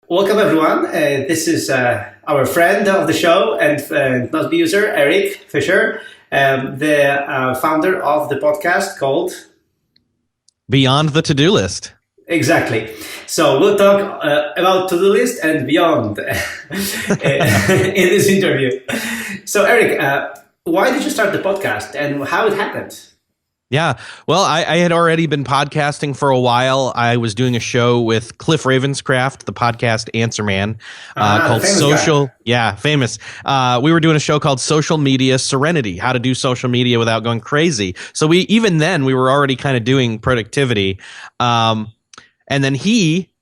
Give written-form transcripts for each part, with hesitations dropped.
Welcome, everyone. This is our friend of the show and Nozbe user, Erik Fisher, the founder of the podcast called Beyond the To-Do List. Exactly. So we'll talk about to-do list and beyond in this interview. So, Erik, why did you start the podcast and how it happened? Yeah, well, I had already been podcasting for a while. I was doing a show with Cliff Ravenscraft, the podcast Answer Man, called Social. Guy. Yeah, famous. We were doing a show called Social Media Serenity, how to do social media without going crazy. So we were already kind of doing productivity. And then he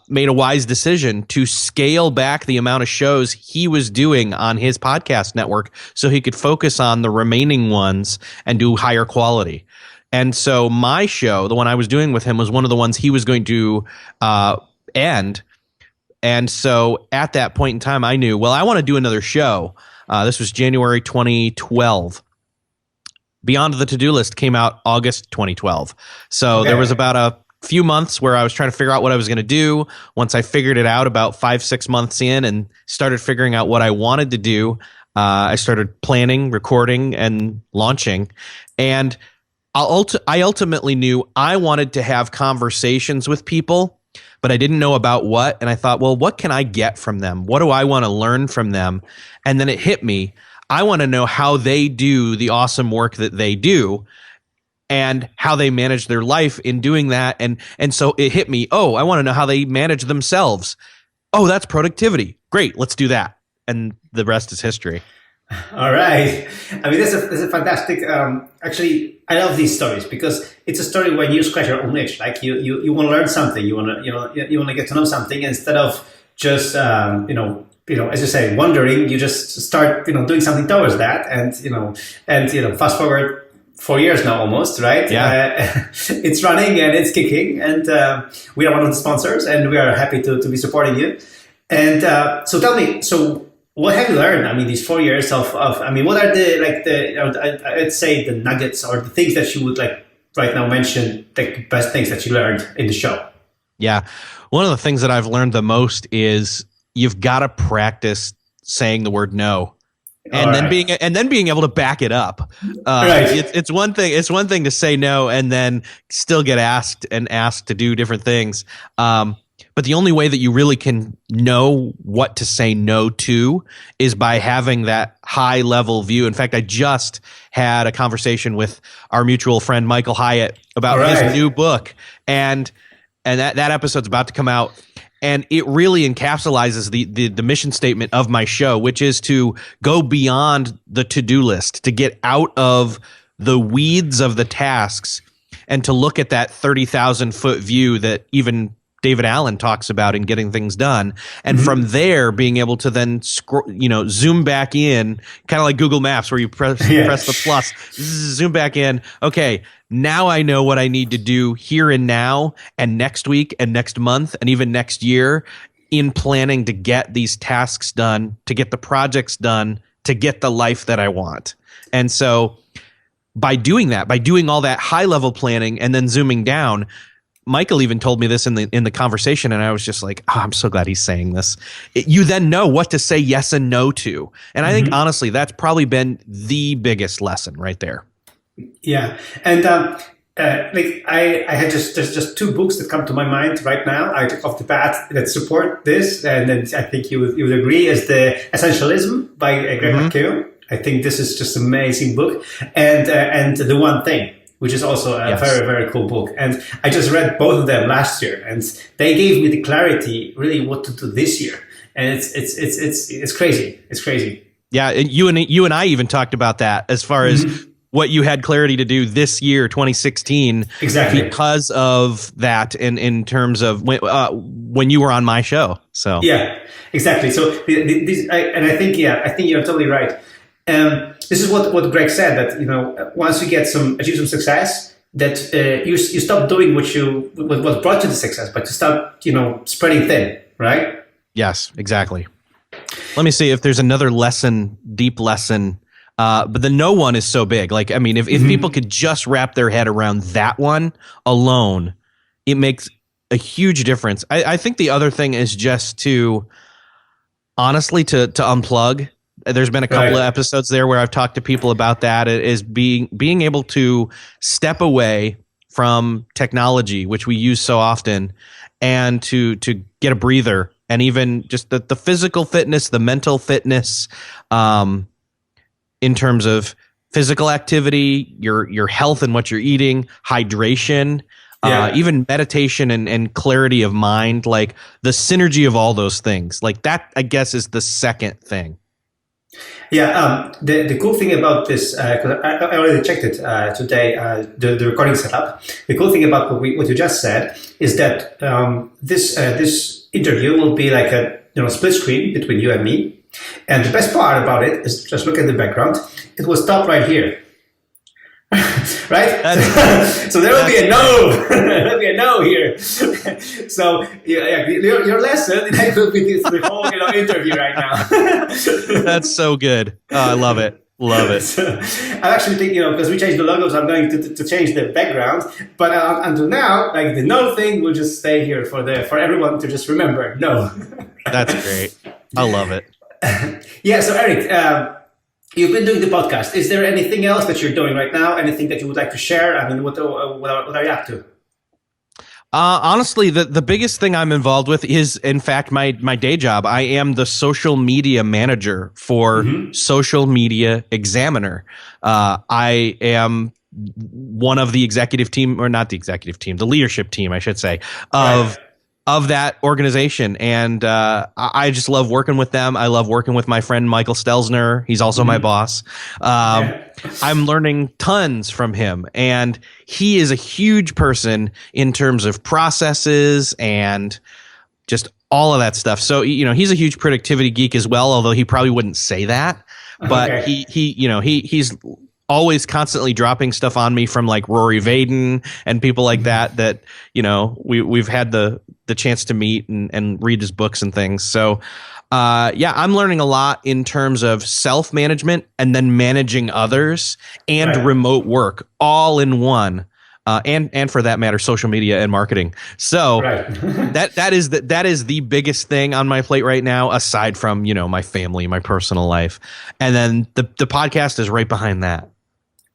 made a wise decision to scale back the amount of shows he was doing on his podcast network so he could focus on the remaining ones and do higher quality. And so my show, the one I was doing with him, was one of the ones he was going to end. And so at that point in time, I knew, well, I want to do another show. This was January 2012. Beyond the To-Do List came out August 2012. So There was about a few months where I was trying to figure out what I was going to do. Once I figured it out about 5-6 months in and started figuring out what I wanted to do, I started planning, recording, and launching. And I ultimately knew I wanted to have conversations with people, but I didn't know about what. And I thought, well, what can I get from them? What do I want to learn from them? And then it hit me. I want to know how they do the awesome work that they do, and how they manage their life in doing that. And so it hit me, I want to know how they manage themselves. Oh, that's productivity. Great, let's do that. And the rest is history. All right. I mean, that's a fantastic, actually, I love these stories because it's a story when you scratch your own itch. Like you want to learn something, you want to get to know something instead of just, as you say, wondering, you just start, doing something towards that. And fast forward 4 years now almost, right? Yeah. It's running and it's kicking, and we are one of the sponsors, and we are happy to be supporting you. And so tell me, so what have you learned? I mean, these 4 years what are I'd say the nuggets or the things that you would like right now mention, the best things that you learned in the show? Yeah. One of the things that I've learned the most is you've got to practice saying the word no. And then being able to back it up. Right. It's one thing to say no and then still get asked to do different things. But the only way that you really can know what to say no to is by having that high level view. In fact, I just had a conversation with our mutual friend Michael Hyatt about his new book, and that episode's about to come out. And it really encapsulates the mission statement of my show, which is to go beyond the to-do list, to get out of the weeds of the tasks and to look at that 30,000-foot view that even David Allen talks about in Getting Things Done. And from there, being able to then zoom back in, kind of like Google Maps where you press the plus, zoom back in. Okay, now I know what I need to do here and now and next week and next month and even next year in planning to get these tasks done, to get the projects done, to get the life that I want. And so by doing that, by doing all that high level planning and then zooming down, Michael even told me this in the conversation, and I was just like, I'm so glad he's saying this. You then know what to say yes and no to. And I think, honestly, that's probably been the biggest lesson right there. Yeah. And I had just two books that come to my mind right now, off the bat, that support this. And then I think you would agree, is the Essentialism by Greg McKeown. I think this is just an amazing book. And The One Thing, which is also a very, very cool book. And I just read both of them last year, and they gave me the clarity really what to do this year. And it's crazy. It's crazy. Yeah, and you and I even talked about that as far as what you had clarity to do this year, 2016, exactly, because of that, in terms of when you were on my show. So yeah, exactly. So I think you're totally right. This is what Greg said, that once you achieve some success, that you stop doing what brought you the success, but to start spreading thin, right? Yes, exactly. Let me see if there's another deep lesson. But the no one is so big. Like, I mean, if people could just wrap their head around that one alone, it makes a huge difference. I think the other thing is just to honestly to unplug. There's been a couple of episodes there where I've talked to people about that. It is being able to step away from technology, which we use so often, and to get a breather, and even just the physical fitness, the mental fitness, in terms of physical activity, your health and what you're eating, hydration, even meditation and clarity of mind, like the synergy of all those things. Like that, I guess, is the second thing. Yeah, the cool thing about this, because I already checked it today, the recording setup. The cool thing about what you just said is that this interview will be like a split screen between you and me. And the best part about it is just look at the background. It will stop right here. Right? So there will be a no. There will be a no here. So your lesson will be the whole interview right now. That's so good. I love it. Love it. So, I'm actually thinking, because we changed the logos, I'm going to change the background. But until now, like the no thing will just stay here for everyone to just remember. No. That's great. I love it. Yeah. So Erik, you've been doing the podcast. Is there anything else that you're doing right now? Anything that you would like to share? I mean, what are you up to? Honestly, the biggest thing I'm involved with is, in fact, my day job. I am the social media manager for Social Media Examiner. I am one of the executive team, or not the executive team, the leadership team, I should say, of that organization. And I just love working with them. I love working with my friend Michael Stelzner. He's also my boss. I'm learning tons from him, and he is a huge person in terms of processes and just all of that stuff. So, he's a huge productivity geek as well, although he probably wouldn't say that. But he's always constantly dropping stuff on me from like Rory Vaden and people like that we've had the chance to meet and read his books and things. So I'm learning a lot in terms of self-management and then managing others and remote work all in one. And for that matter, social media and marketing. So that is the biggest thing on my plate right now, aside from, my family, my personal life. And then the podcast is right behind that.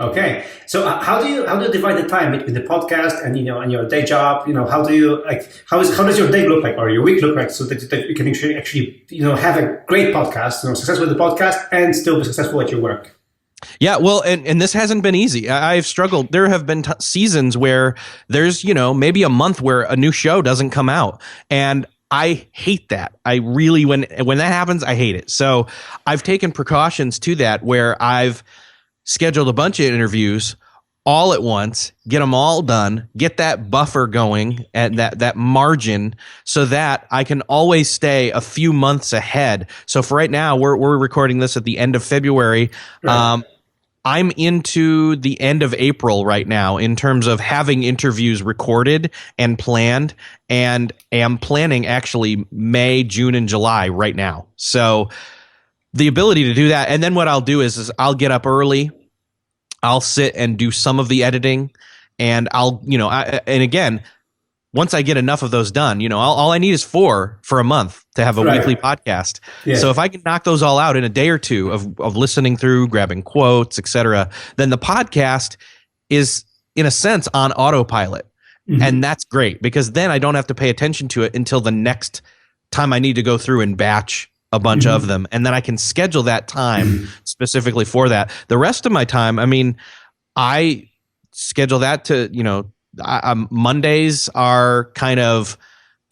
Okay, so how do you divide the time between the podcast and and your day job? How do you how does your day look like, or your week look like, so that you can actually have a great podcast, successful with the podcast, and still be successful at your work? Yeah, well, and this hasn't been easy. I've struggled. There have been seasons where there's maybe a month where a new show doesn't come out, and I hate that. I really, when that happens, I hate it. So I've taken precautions to that, where I've scheduled a bunch of interviews all at once, get them all done, get that buffer going and that margin, so that I can always stay a few months ahead. So for right now, we're recording this at the end of February. I'm into the end of April right now in terms of having interviews recorded and planned, and am planning actually May, June, and July right now. So the ability to do that. And then what I'll do is I'll get up early. I'll sit and do some of the editing, and I'll, and again, once I get enough of those done, all I need is 4 for a month to have a weekly podcast. Yeah. So if I can knock those all out in a day or two of listening through, grabbing quotes, etc., then the podcast is, in a sense, on autopilot. And that's great, because then I don't have to pay attention to it until the next time I need to go through and batch a bunch of them, and then I can schedule that time specifically for that. The rest of my time, I schedule that to, Mondays are kind of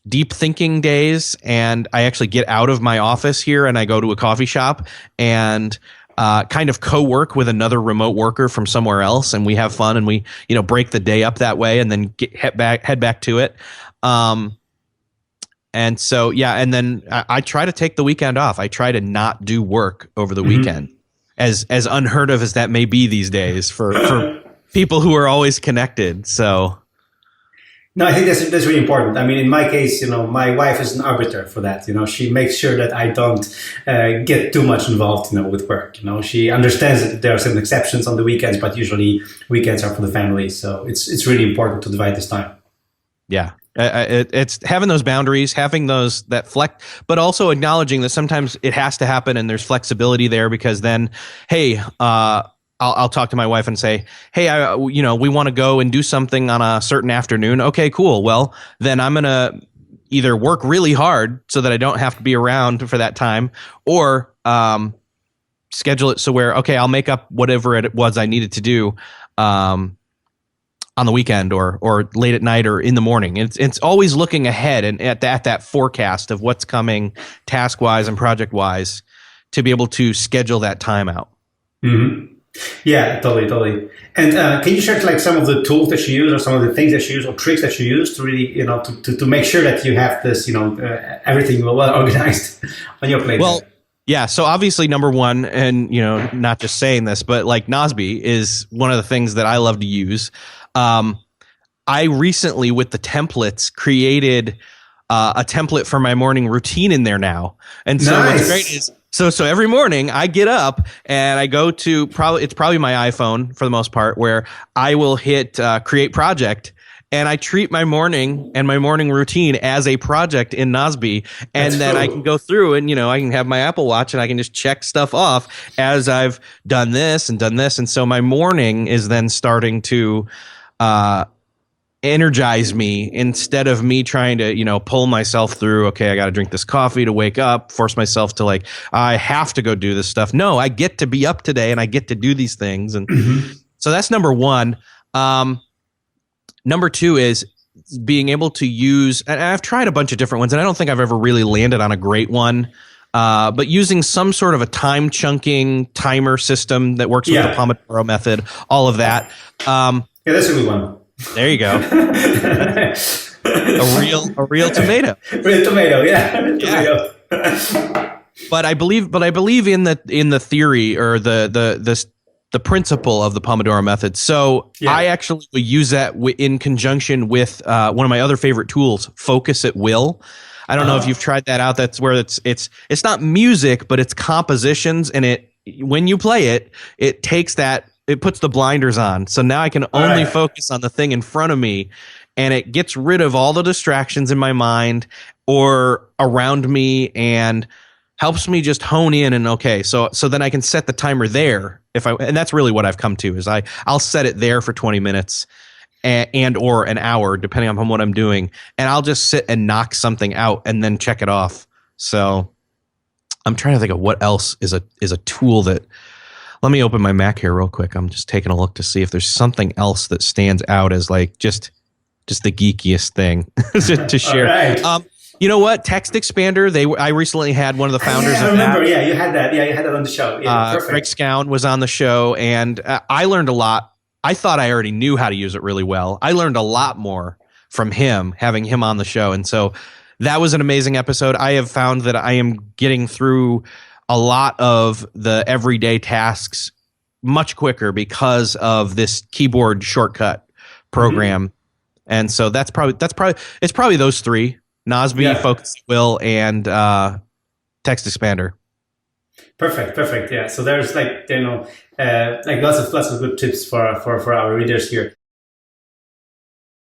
deep thinking days, and I actually get out of my office here and I go to a coffee shop and kind of co-work with another remote worker from somewhere else, and we have fun, and we, break the day up that way, and then head back to it. And so, and then I try to take the weekend off. I try to not do work over the weekend, as unheard of as that may be these days for people who are always connected. So, no, I think that's really important. In my case, my wife is an arbiter for that. She makes sure that I don't get too much involved, with work. She understands that there are some exceptions on the weekends, but usually weekends are for the family. So it's really important to divide this time. Yeah. It's having those boundaries, having that flex, but also acknowledging that sometimes it has to happen and there's flexibility there, because then, hey, I'll talk to my wife and say, hey, we want to go and do something on a certain afternoon. Okay, cool. Well, then I'm going to either work really hard so that I don't have to be around for that time, or schedule it so where, okay, I'll make up whatever it was I needed to do on the weekend or late at night or in the morning. It's always looking ahead and at that forecast of what's coming task wise and project wise to be able to schedule that time out. Mm-hmm. Yeah, totally. And can you share like some of the tools that you use, or some of the things that you use, or tricks that you use to really, to make sure that you have this, everything well organized on your plate? Well, yeah. So obviously, number one, and not just saying this, but like Nozbe is one of the things that I love to use. I recently, with the templates, created a template for my morning routine in there now. And so what's great is, so every morning I get up and I go to it's probably my iPhone for the most part, where I will hit create project, and I treat my morning and my morning routine as a project in Nozbe. And then cool. I can go through and, I can have my Apple Watch and I can just check stuff off as I've done this and done this. And so my morning is then starting to energize me, instead of me trying to, pull myself through. Okay, I got to drink this coffee to wake up, force myself to like, I have to go do this stuff. No, I get to be up today and I get to do these things. And so that's number one. Number two is being able to use, and I've tried a bunch of different ones, and I don't think I've ever really landed on a great one, but using some sort of a time chunking timer system that works with the Pomodoro method, all of that. Yeah, that's a good one. There you go. a real tomato. Real tomato, yeah. Real tomato. But I believe in the theory, or the principle of the Pomodoro method. So I actually use that in conjunction with one of my other favorite tools, Focus at Will. I don't know if you've tried that out. That's where it's not music, but it's compositions, and when you play it, it puts the blinders on. So now I can only focus on the thing in front of me, and it gets rid of all the distractions in my mind or around me, and helps me just hone in. And okay, so then I can set the timer there and that's really what I've come to, is I'll set it there for 20 minutes and or an hour, depending on what I'm doing, and I'll just sit and knock something out and then check it off. So I'm trying to think of what else is a tool that. Let me open my Mac here real quick. I'm just taking a look to see if there's something else that stands out as like just the geekiest thing to share. Right. You know what? Text Expander. I recently had one of the founders I of remember. that. Yeah, you had that. Yeah, you had that on the show. Yeah, perfect. Greg Scown was on the show, and I learned a lot. I thought I already knew how to use it really well. I learned a lot more from him, having him on the show. And so that was an amazing episode. I have found that I am getting through a lot of the everyday tasks much quicker because of this keyboard shortcut program. And so it's probably those three: Nozbe, Focus at Will, and Text Expander. Perfect. Yeah. So there's like lots of good tips for our readers here.